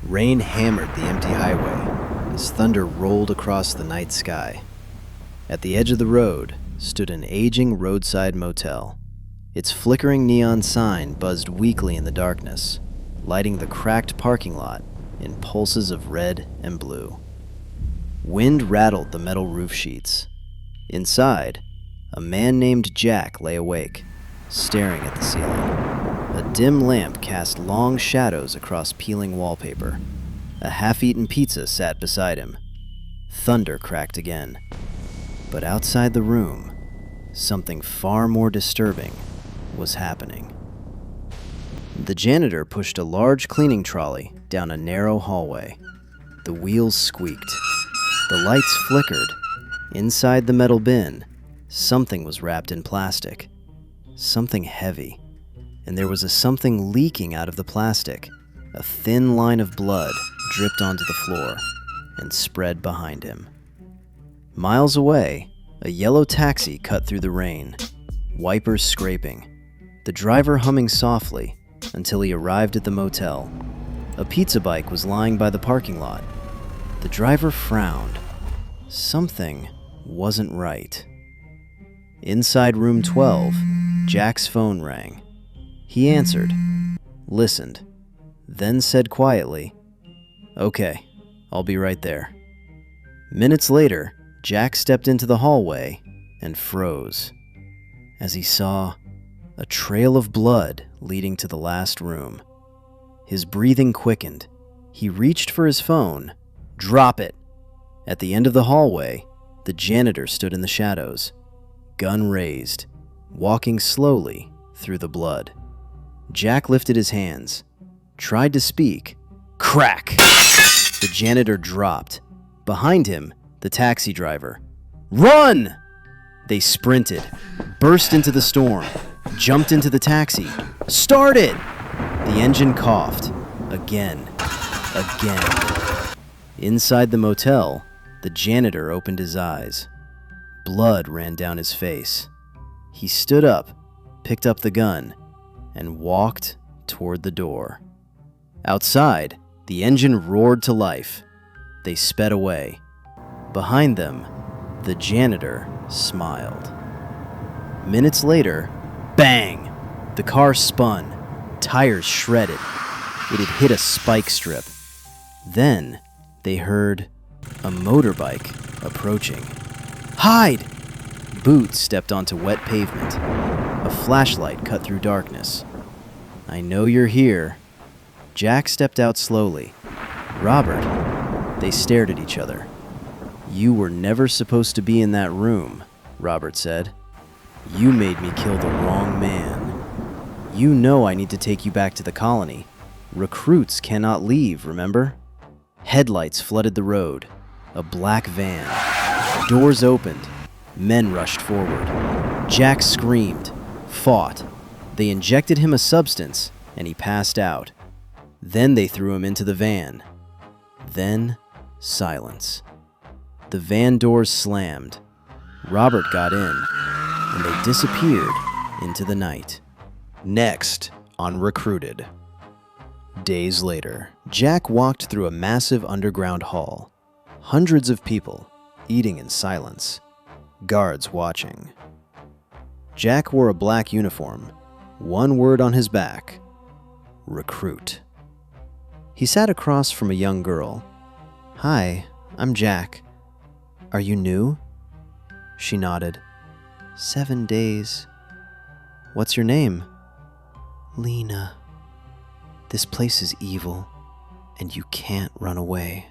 Rain hammered the empty highway as thunder rolled across the night sky. At the edge of the road stood an aging roadside motel. Its flickering neon sign buzzed weakly in the darkness, lighting the cracked parking lot in pulses of red and blue. Wind rattled the metal roof sheets. Inside, a man named Jack lay awake, staring at the ceiling. A dim lamp cast long shadows across peeling wallpaper. A half-eaten pizza sat beside him. Thunder cracked again. But outside the room, something far more disturbing was happening. The janitor pushed a large cleaning trolley down a narrow hallway. The wheels squeaked. The lights flickered. Inside the metal bin, something was wrapped in plastic. Something heavy. And there was a something leaking out of the plastic. A thin line of blood dripped onto the floor and spread behind him. Miles away, a yellow taxi cut through the rain, wipers scraping, the driver humming softly until he arrived at the motel. A pizza bike was lying by the parking lot. The driver frowned. Something wasn't right. Inside room 12, Jack's phone rang. He answered, listened, then said quietly, "Okay, I'll be right there." Minutes later, Jack stepped into the hallway and froze as he saw a trail of blood leading to the last room. His breathing quickened. He reached for his phone. "Drop it!" At the end of the hallway, the janitor stood in the shadows, gun raised, walking slowly through the blood. Jack lifted his hands, tried to speak. Crack! The janitor dropped. Behind him, the taxi driver. "Run!" They sprinted, burst into the storm, jumped into the taxi. "Start it!" The engine coughed. Again. Inside the motel, the janitor opened his eyes. Blood ran down his face. He stood up, picked up the gun, and walked toward the door. Outside, the engine roared to life. They sped away. Behind them, the janitor smiled. Minutes later, bang! The car spun, tires shredded. It had hit a spike strip. Then they heard a motorbike approaching. "Hide!" Boots stepped onto wet pavement. A flashlight cut through darkness. "I know you're here." Jack stepped out slowly. "Robert." They stared at each other. "You were never supposed to be in that room," Robert said. "You made me kill the wrong man. You know I need to take you back to the colony. Recruits cannot leave, remember?" Headlights flooded the road. A black van. Doors opened. Men rushed forward. Jack screamed, fought. They injected him a substance, and he passed out. Then they threw him into the van. Then, silence. The van doors slammed. Robert got in, and they disappeared into the night. Next on Recruited. Days later, Jack walked through a massive underground hall. Hundreds of people, eating in silence. Guards watching. Jack wore a black uniform. One word on his back. Recruit. He sat across from a young girl. "Hi, I'm Jack. Are you new?" She nodded. 7 days. "What's your name?" "Lena. This place is evil, and you can't run away."